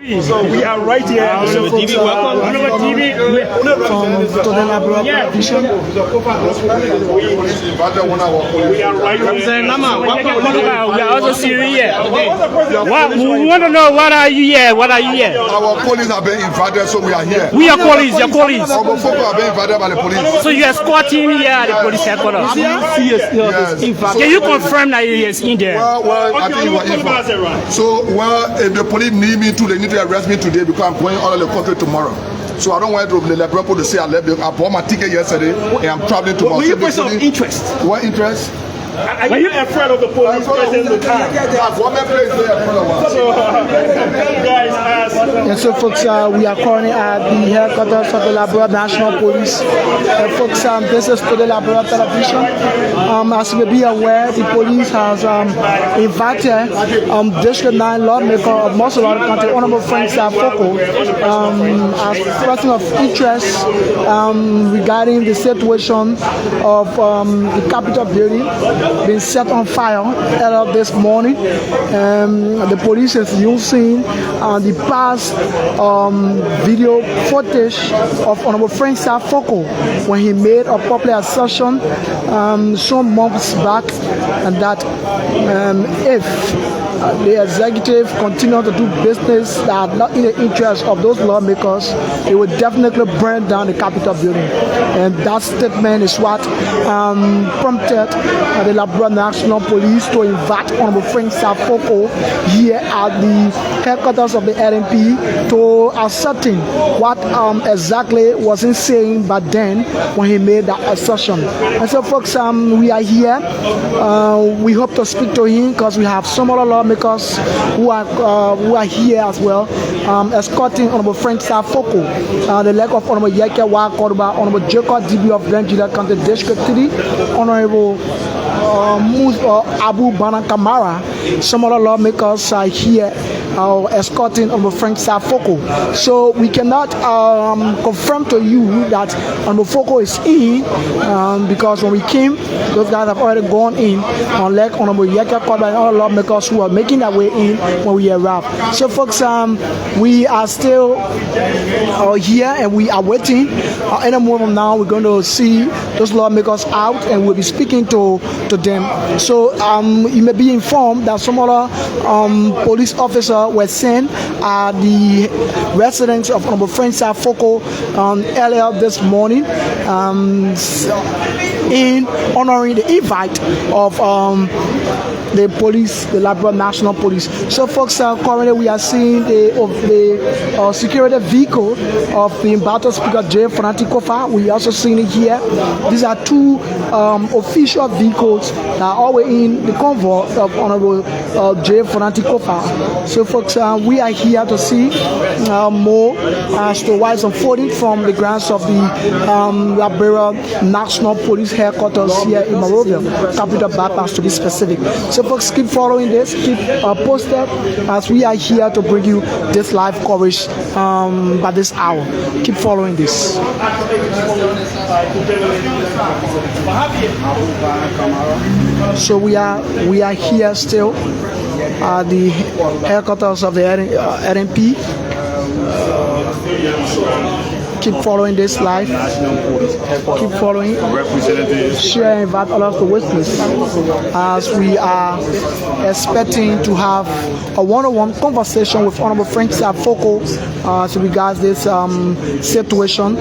So we are right here. So folks, TV. to the Liberia vision. We are right here. We are also serious. We want to know what are you here? What are you here? Our colleagues have been invited, so we are here. We are colleagues. Your colleagues. Our folks have been invited by the police. So you are escorting here at the police headquarters. Yes. Can you confirm that he is in there? Well, I think you are informed. So, if the police need me to, they need to arrest me today because I'm going all over the country tomorrow. So I don't want the Liberia to say I left. I bought my ticket yesterday and I'm traveling tomorrow. Were you a person of interest? What interest? Are you afraid of the police presence in the car? And so, folks, we are currently at the headquarters of the Liberia National Police. And folks, this is to the Liberia television. As you may be aware, the police has invited District 9 lawmaker of Muscle County, Honorable Frank Safoko, as person of interest regarding the situation of the Capitol building been set on fire earlier this morning. The police is using the past video footage of Honorable Frank Safoko when he made a popular assertion some months back, and that if the executive continue to do business that are not in the interest of those lawmakers, they will definitely burn down the Capitol building. And that statement is what prompted the Liberia National Police to invite Honorable Frank Safoko here at the headquarters of the RNP to ascertain what exactly was he saying back then when he made that assertion. And so, folks, we are here. We hope to speak to him because we have some other lawmakers who are here as well, escorting Honorable Frank Safoko, the leg of Honorable Yeke Wakoruba, Honorable Jacob DB of Nigeria County District 3, Honorable Abu Bana Kamara. Some other lawmakers are here escorting Honorable Frank Safoko. So we cannot confirm to you that Honorable Foko is in because when we came, those guys have already gone in, unlike Honorable Yeka Koba and other lawmakers who are making their way in when we arrive. So, folks, we are still here and we are waiting. Any moment now, we're going to see those lawmakers out and we'll be speaking to them. So you may be informed that some other police officer were sent at the residence of Honorable Frank Safoko earlier this morning in honoring the invite of the police, the Liberia National Police. So, folks, currently we are seeing the security vehicle of the embattled Speaker J. Fanati Kofa. We also seen it here. These are two official vehicles that are always in the convoy of Honorable J. Fanati Kofa. So, folks, we are here to see more as to why it's unfolding from the grounds of the Liberia National Police headquarters here in Monrovia, Capital Bypass to be specific. So, folks, keep following this, keep posted as we are here to bring you this live coverage by this hour. Keep following this. So we are here still at the headquarters of the RNP. Keep following this live. Keep following. Share and invite all of the witnesses as we are expecting to have a one-on-one conversation with Honorable Frank Safoko as regards this situation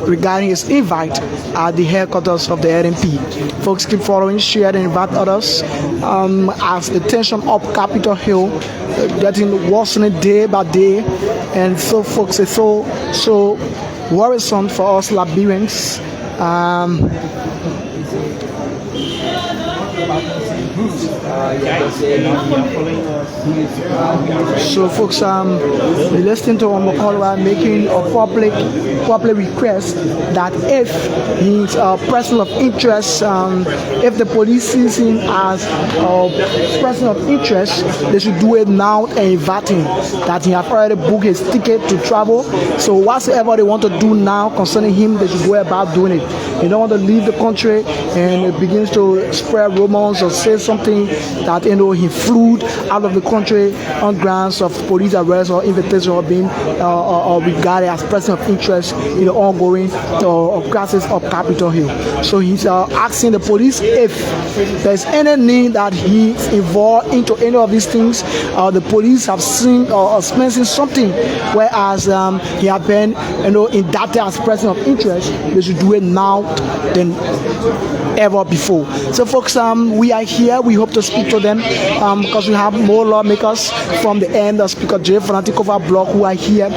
regarding his invite at the headquarters of the RNP. Folks, keep following, share and invite others as the tension up Capitol Hill getting worsening day by day, and so, folks, it's so worrisome for us Liberians. So, folks, we listening to Omokolwa making a public request that if he's a person of interest, if the police sees him as a person of interest, they should do it now and invite him. That he have already booked his ticket to travel. So whatsoever they want to do now concerning him, they should go about doing it. They don't want to leave the country and it begins to spread rumors or say something something that he flew out of the country on grounds of police arrest or invitation or being or regarded as person of interest in the ongoing crisis of Capitol Hill. So he's asking the police if there's any need that he's involved into any of these things. The police have seen or experiencing something, whereas he had been indicted as person of interest. They should do it now than ever before. So folks, we are here. We hope to speak to them because we have more lawmakers from the end of Speaker J. Fanatikova block who are here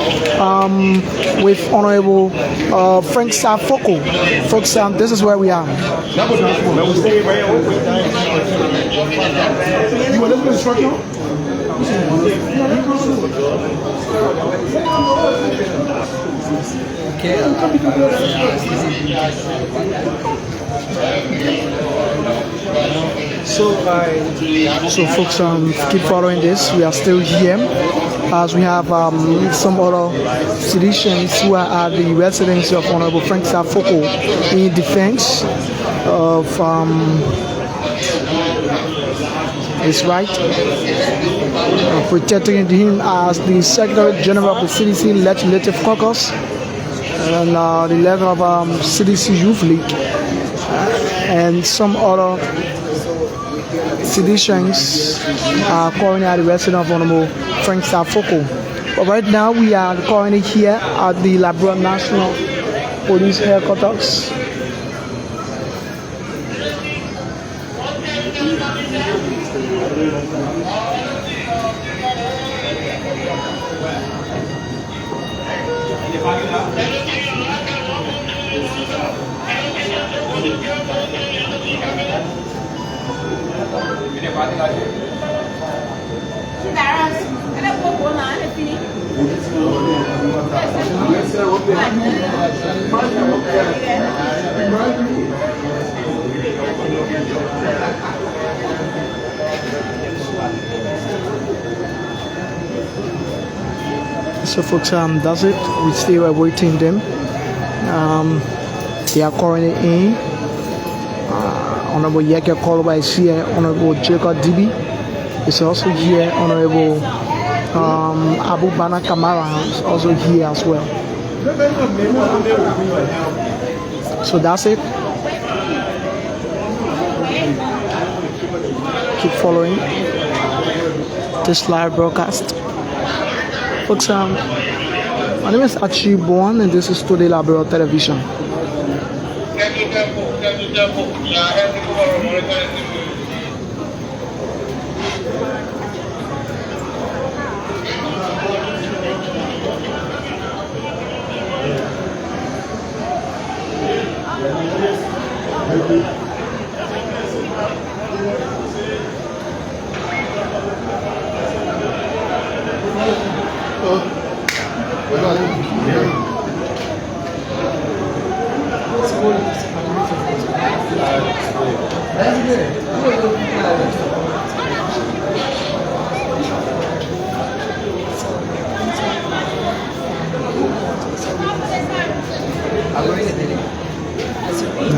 with Honorable Frank Safoko. Folks, this is where we are. You want to instruction? So folks, keep following this. We are still here as we have some other citizens who are at the residence of Honorable Frank Safoko in defense of his right, protecting him as the Secretary General of the CDC Legislative Caucus and the leader of CDC Youth League and some other citizens are currently at the residence of Honorable Frank Safoko. But right now we are currently here at the Liberia National Police Headquarters. So folks, that's it. We still awaiting them. They are currently in. Honorable Yeke Koloba is here. Honorable Jacob Dibi is also here. Honorable Abu Bana Kamara is also here as well. So that's it. Keep following this live broadcast. Folks, my name is Achi Boan and this is Today Liberia Television.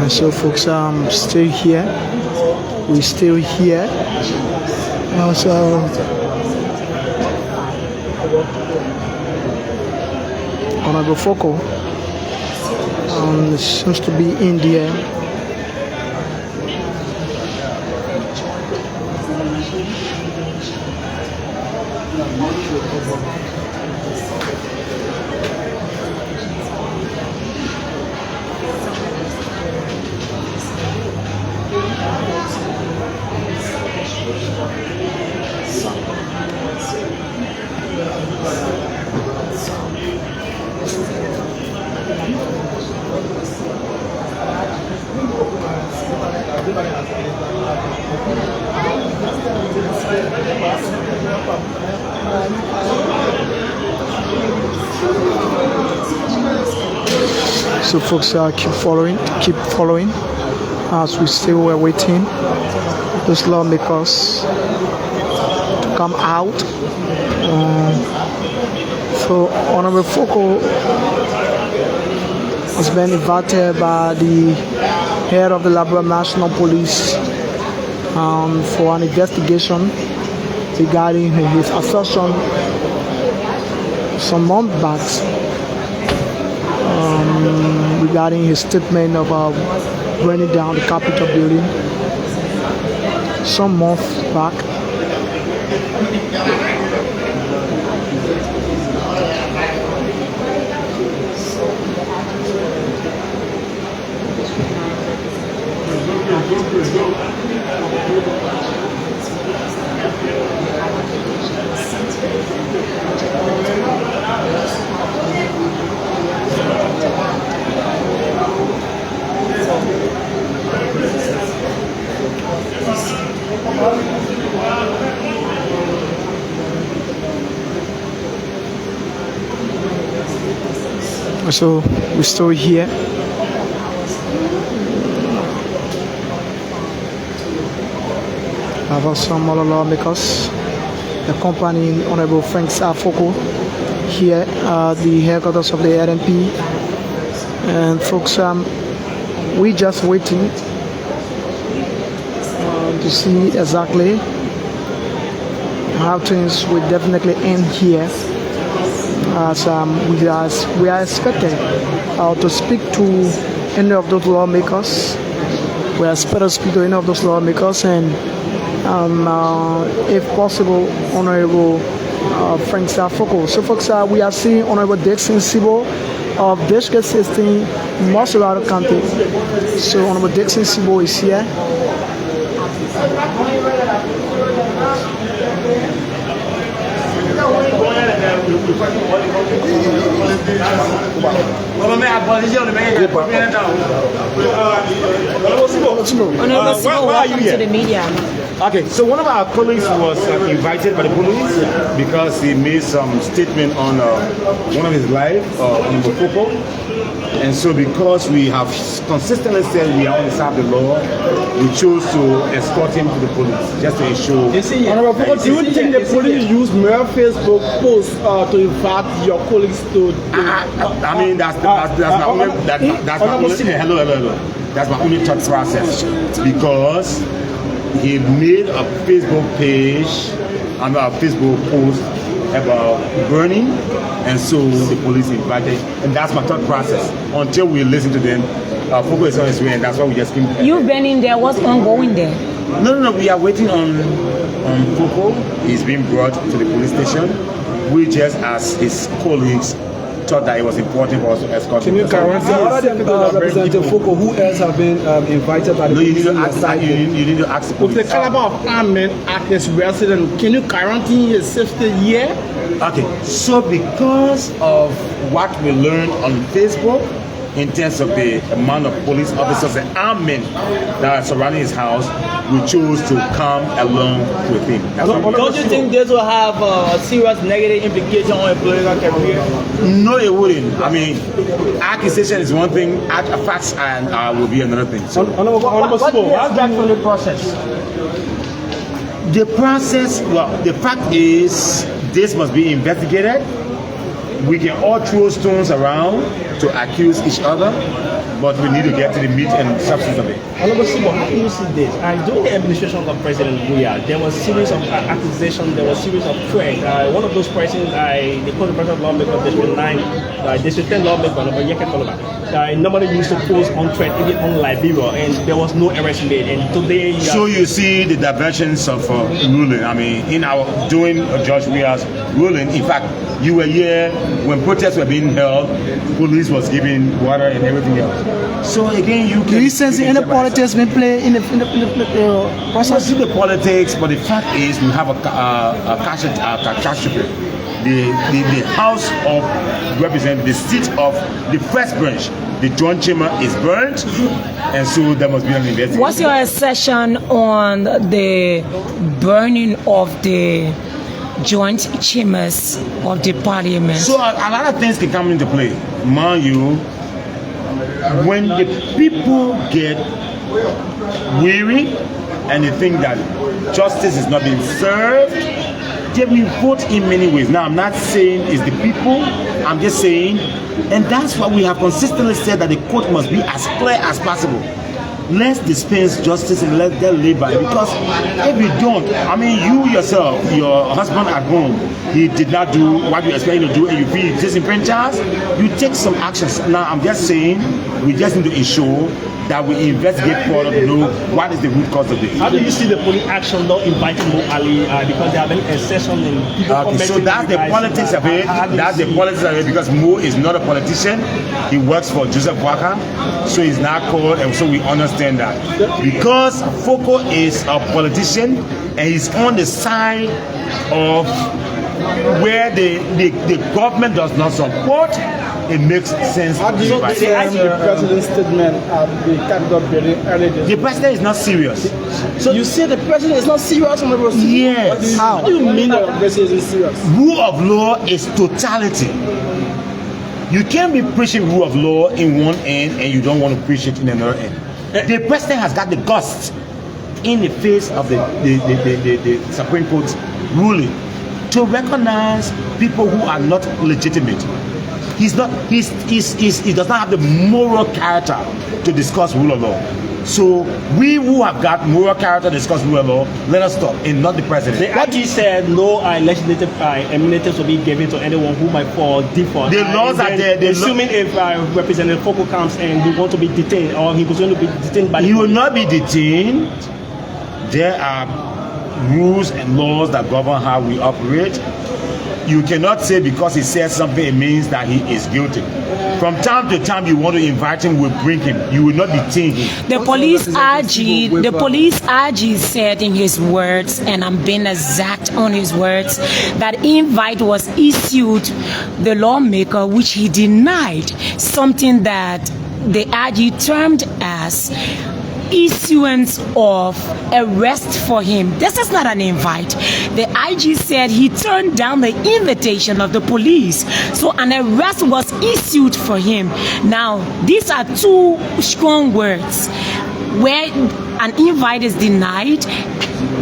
So folks, still here. We're still here. Also, Honorable Foko seems to be in there. So folks, keep following as we still were waiting those lawmakers to come out. So Honorable Foko has been invited by the head of the Liberia National Police for an investigation regarding his assertion some months back regarding his statement of burning down the Capitol building some months back. So we're still here. I have some other lawmakers accompanying Honorable Frank Afoko here at the headquarters of the RNP. And folks, we just waiting to see exactly how things will definitely end here. As we are expected to speak to any of those lawmakers. We are expected to speak to any of those lawmakers, and if possible, Honorable Frank Afoko. So, folks, we are seeing Honorable Dixon Sibo of District 16, Mosolado County. So, Honorable Dixon Sibo is here. Welcome to the media. Okay, so one of our colleagues was invited by the police because he made some statement on one of his live on Bofoko. And so because we have consistently said we are on the side of the law, we chose to escort him to the police just to ensure. You see, do you think the police use mere Facebook posts to invite your colleagues to? I mean, that's my only, that's my only, hello. That's my only thought process, because he made a Facebook page, a Facebook post about burning, and so the police invited, and that's my thought process. Until we listen to them, Fogo is on his way, and that's why we just came. You've been in there. What's ongoing there? No. We are waiting on Fogo. He's being brought to the police station. We just, as his colleagues, thought that it was important for us to escort him. Can you guarantee other than Representative Fogo, who else have been invited by the police? You need to ask the police. With the caliber of armament at his residence, can you guarantee his safety here? Okay, so because of what we learned on Facebook in terms of the amount of police officers and armed men that are surrounding his house, we chose to come along with him. Don't you think this will have a serious negative implication on a political career? No, it wouldn't. I mean, accusation is one thing, facts will be another thing. So, What do you expect from the process? The process, well, the fact is, this must be investigated. We can all throw stones around to accuse each other, but we need to get to the meat and substance of it. Honorable Sibo, how do you see this? During the administration of President Buya, there was a series of accusations, there was a series of threats. One of those persons, they called the president of lawmaker, District 9, District 10 lawmaker, nobody used to post on threat, even on Liberia, and there was no arrest made. And today, so you see the diversions of ruling. I mean, during Judge Buya's ruling, in fact, you were here when protests were being held, police was giving water and everything else. So again, you can... Do you sense any politics been played in the process? The politics, but the fact is we have a catastrophe. The House of Representatives, the seat of the first branch, the joint chamber is burnt, and so there must be an investigation. What's your assessment on the burning of the joint chambers of the parliament? So a lot of things can come into play. Mind you, when the people get weary and they think that justice is not being served, they will vote in many ways. Now, I'm not saying it's the people, I'm just saying, and that's why we have consistently said that the court must be as clear as possible. let's dispense justice and let them live by it. Because if you don't, I mean, you yourself, your husband at home, he did not do what you expect him to do, and you feel disinfranchised charge, you take some actions. Now, I'm just saying, we just need to ensure that we investigate further to know what is the root cause of this. How do you see the police action not inviting Mo Ali because there have been a session in people so that's the politics of it. That's the politics of it, because Mo is not a politician. He works for Joseph Waka, so he's not called, and so we understand that. Because Foko is a politician and he's on the side of where the government does not support, it makes sense. How do you see the president's statement at the Capitol building earlier this The president is not serious. So you say the president is not serious on the road? Yes. How? What do you mean that the president is serious? Rule of law is totality. You can't be preaching rule of law in one end and you don't want to preach it in another end. The president has got the guts in the face of the Supreme Court ruling to recognize people who are not legitimate. He does not have the moral character to discuss rule of law. So we who have got moral character to discuss rule of law, let us stop, and not the president. The IG said no legislative immunities will be given to anyone who might fall default. The laws are there. Assuming if Representative Foko comes and he wants to be detained, or he was going to be detained by the police. Will not be detained. There are rules and laws that govern how we operate. You cannot say because he says something it means that he is guilty. From time to time you want to invite him, we'll bring him. You will not detain him. The police RG said in his words, and I'm being exact on his words, that invite was issued the lawmaker, which he denied, something that the RG termed as issuance of arrest for him. This is not an invite. The IG said he turned down the invitation of the police, so an arrest was issued for him. Now, these are two strong words. Where an invite is denied,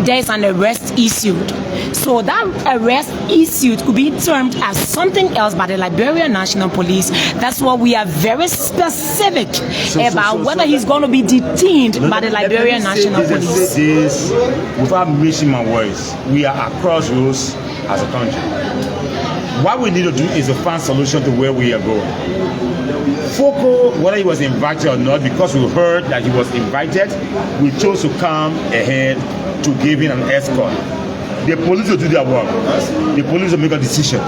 there is an arrest issued. So that arrest issued could be termed as something else by the Liberia National Police. That's why we are very specific about whether he's going to be detained by the Liberia National Police. This, without missing my words, we are at crossroads as a country. What we need to do is to find solution to where we are going. Foko, whether he was invited or not, because we heard that he was invited, we chose to come ahead to give him an escort. The police will do their work. The police will make a decision.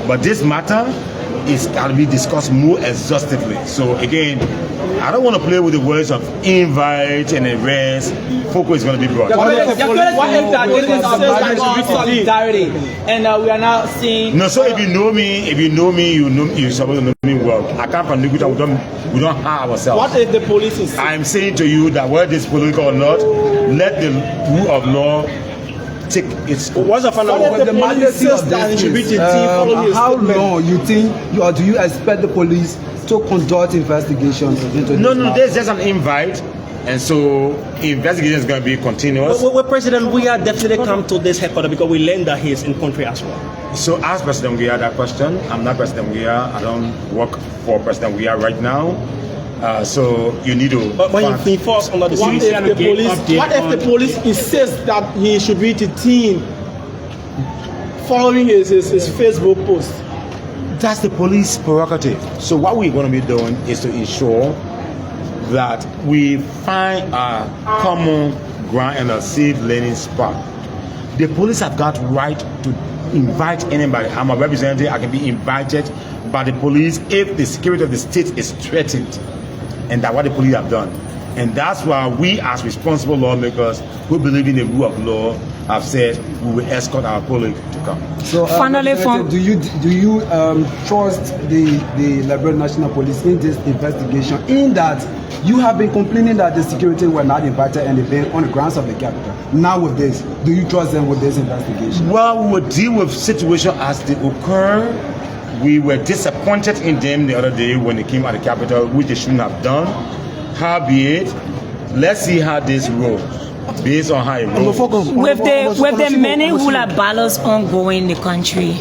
But this matter is going to be discussed more exhaustively. So again, I don't want to play with the words of invite and arrest. Foko is going to be brought. What if that is solidarity, and we are now seeing? No, so if you know me, you're supposed to know me well. I come from Nukuta. We don't harm ourselves. What if the police is? I'm saying to you that whether it's political or not, let the rule of law take its. What's the final? The police says that it should be how long you think, or do you expect the police to conduct investigations into No, there's just an invite, and so investigation is going to be continuous. Well, President, we are definitely come to this headquarters because we learned that he is in country as well. So ask President Weah that question. I'm not President Weah. I don't work for President Weah right now. So you need to. But when you enforce under the what if the police insists that he should be detained following his Facebook post? That's the police prerogative. So what we're going to be doing is to ensure that we find a common ground and a safe landing spot. The police have got right to invite anybody. I'm a representative. I can be invited by the police if the security of the state is threatened. And that's what the police have done. And that's why we as responsible lawmakers who believe in the rule of law have said we will escort our colleague to come. So finally, do you trust the Liberia National Police in this investigation, in that you have been complaining that the security were not invited and they've been on the grounds of the capital? Now with this, do you trust them with this investigation? Well, we will deal with situations as they occur. We were disappointed in them the other day when they came out of the capital, which they shouldn't have done. Howbeit, let's see how this rolls. Based on how it rolls. With the many hula battles ongoing in the country,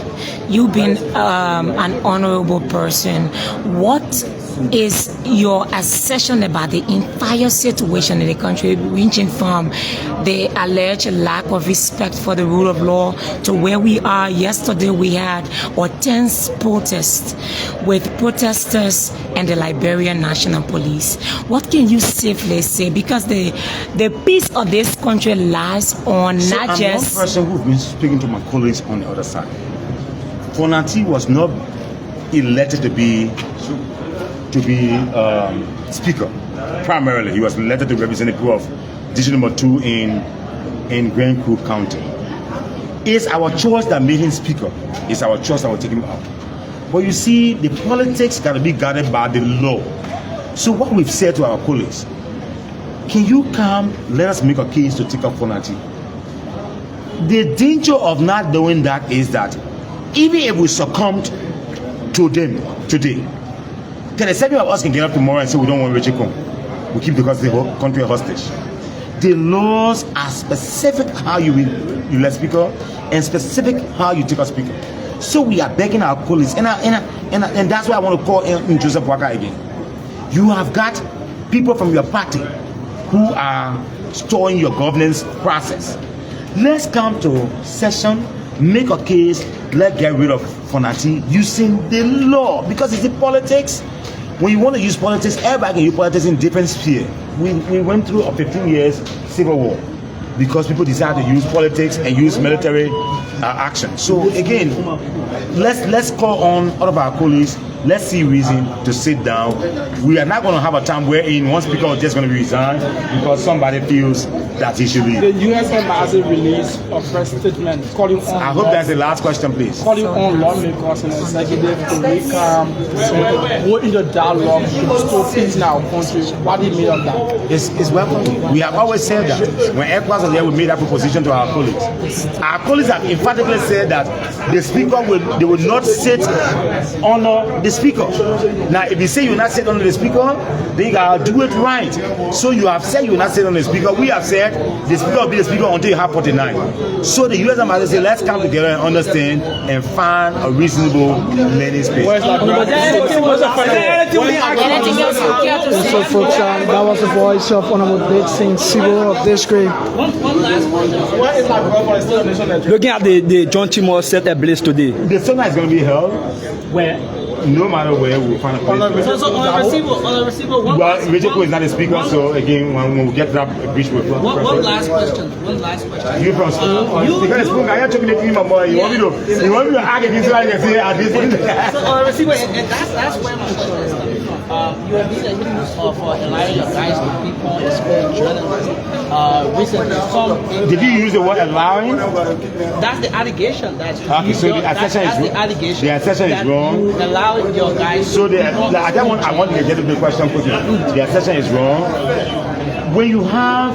you've been an honorable person. What is your assertion about the entire situation in the country, ranging from the alleged lack of respect for the rule of law to where we are. Yesterday we had a tense protest with protesters and the Liberian National Police. What can you safely say? Because the peace of this country lies on not I'm just... one person who's been speaking to my colleagues on the other side. Fonati was not elected to be speaker. Primarily, he was elected to represent the people of District Number 2 in Grand Creek County. It's our choice that made him speaker. It's our choice that will take him out. But you see, the politics got to be guided by the law. So what we've said to our colleagues, can you come, let us make a case to take up Fonati? The danger of not doing that is that even if we succumbed to them today, can the seven of us can get up tomorrow and say we don't want Richard Kong? We keep the country hostage. The laws are specific how you elect speaker and specific how you take a speaker. So we are begging our colleagues, and that's why I want to call in Joseph Waka again. You have got people from your party who are storing your governance process. Let's come to session, make a case, let's get rid of Fonati using the law, because it's the politics. When you want to use politics, everybody can use politics in different spheres. We went through a 15 years civil war because people decided to use politics and use military action. So again, let's call on all of our colleagues. Let's see reason to sit down. We are not going to have a time wherein one speaker is just going to be resigned because somebody feels that he should leave. The U.S. Embassy released a press statement calling on... I hope that's the last question, please. Calling on lawmakers and executives to go in the dialogue to restore peace in our country. What do you mean of that? It's welcome. We have always said that. When ECOWAS was there, we made that proposition to our colleagues. Our colleagues have emphatically said that the speaker will not sit under the speaker. Now, if you say you will not sit under the speaker, then you gotta do it right. So you have said you will not sit under the speaker. We have said the speaker will be the speaker until you have 49. So the U.S. Embassy said, let's come together and understand and find a reasonable landing space. So, folks, that was the voice of Honorable Dixon, Civil of District. Looking at the John Timor set ablaze today. The seminar is going to be held where no matter where we'll find a place. So on the receiver, well, Rejeko is not a speaker, so again, when we get to that bridge, we'll one last question. You from school? Because school, I am talking to you, my boy. You want me to argue this right and say at this point? So on the receiver, and that's where my question is coming from. You have been accused of allowing your guys to be on the school journalism. Recently, did you use the word allowing? That's the allegation. That's the assertion allegation. The assertion is wrong. You allow your guys. So I want to get to the question quickly. The assertion is wrong. When you have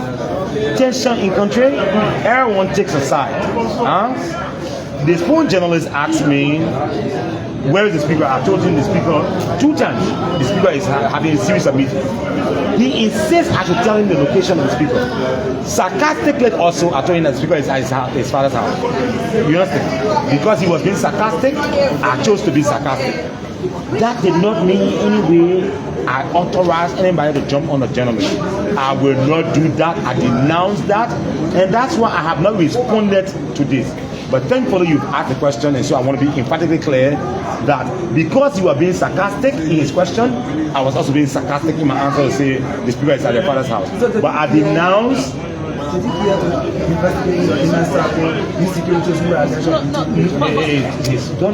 tension in country, everyone takes a side. The phone journalist asked me, where is the speaker? I told him the speaker 2 times. The speaker is having a series of meetings. He insists I should tell him the location of the speaker. Sarcastically also, I told him that the speaker is at his father's house. You understand? Because he was being sarcastic, I chose to be sarcastic. That did not mean in any way I authorize anybody to jump on a journalist. I will not do that. I denounce that. And that's why I have not responded to this. But thankfully you've asked the question, and so I want to be emphatically clear that because you are being sarcastic in his question, I was also being sarcastic in my answer to say the speaker is at your father's house. But I denounce. Don't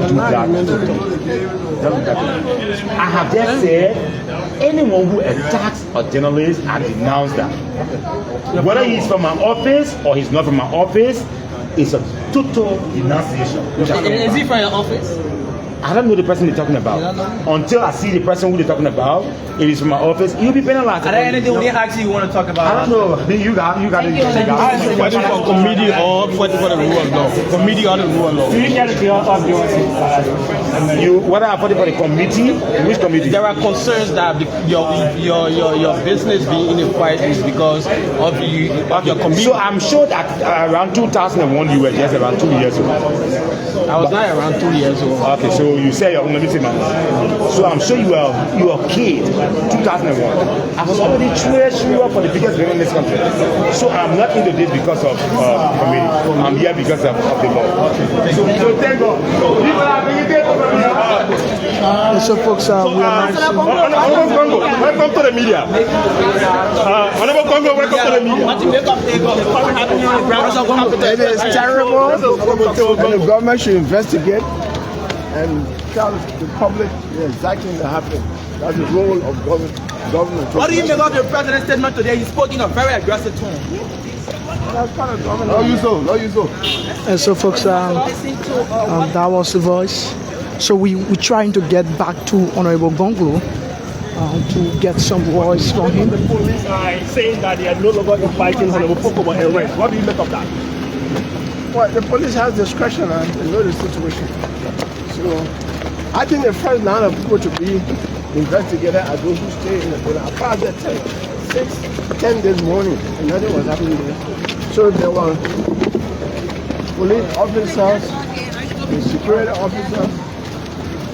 do that. I have just said anyone who attacks a journalist, I denounce that. Whether he's from my office or he's not from my office, it's a total denunciation. Is he from your office? I don't know the person they're talking about. Until I see the person who they're talking about, it is from my office, you'll be penalized. Are there anything we actually want to talk about? I don't know. You got to check out. I have a question for committee or for the rule of law. Committee or the rule of law. What are for the committee? Which committee? There are concerns that your business being in a quiet is because of your committee. So I'm sure that around 2001 you were just around 2 years old. I was not around 2 years old. Okay, so So you say you're going to man. So I'm sure you are a kid, 2001. I was already treasurer for the biggest bank in this country. So I'm not into this because of committee. I'm here because of the law. So thank God. So folks, we are Honorable Congo, welcome to the media. Honorable Congo, welcome to the media. It is terrible, and the government should investigate and tell the public exactly what happened. That's the role of government. What do you make of the president's statement today? He spoke in a very aggressive tone. No, you so. and so folks, that was the voice. So we're trying to get back to Honorable Gonglo to get some voice from him. The police are saying that they are no longer inviting Honorable Pokobo arrest. What do you make of that? Well, the police has discretion and they know the situation. So I think the first line of people to be investigated are those who stay in the building. I passed at 10 this morning and nothing was happening there. So there were police officers, the security officers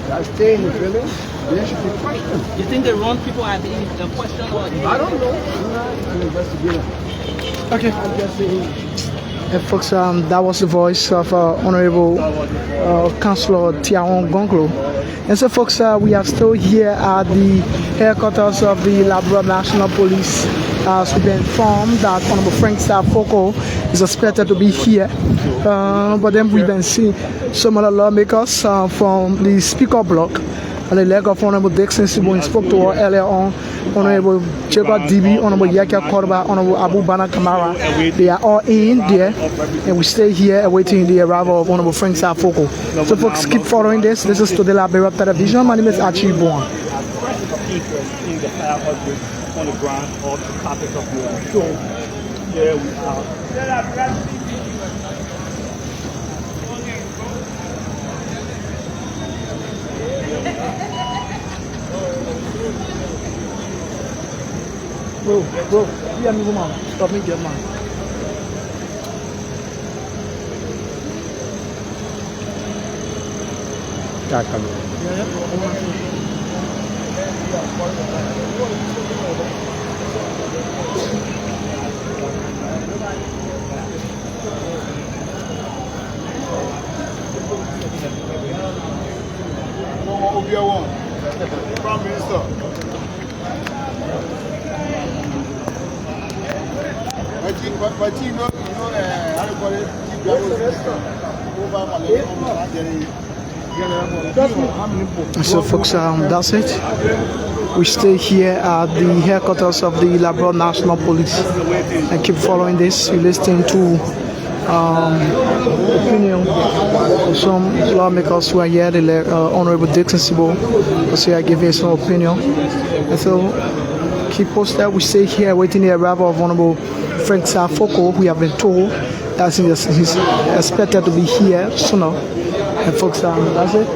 that stay in the building. They should be questioned. You think the wrong people are being questioned? Or I don't know. I'm not an investigator. Okay. I'm just saying. And folks, that was the voice of Honorable Councillor Tiawan Gonglo. And so folks, we are still here at the headquarters of the Liberia National Police. We've been informed that Honorable Frank Safoko is expected to be here. But then we've been seeing some other lawmakers from the speaker block. On the leg of Honorable Dixon Sibu, spoke to her earlier on, Honorable Jacob Dibi, Honorable Yakia Korba, Honorable Abu Bana Kamara. They are all in there, and we stay here awaiting the arrival of Honorable Frank Safoko. So folks, keep following this. This is to the Liberia Television. My name is Archie Bourne. In the fire outbreak on the ground or the topic of the show. Here we are. Bro, yeah, me man. Stop me, get man. Prime Minister. My team, how do you call it? So folks, that's it. We stay here at the headquarters of the Liberia National Police and keep following this. You're listening to opinion of some lawmakers who are here. The Honorable Dixon Sibo also are giving some opinion. And so keep posted. We stay here waiting the arrival of Honorable Frank Safoko. We have been told that he's expected to be here sooner. And folks, that's it.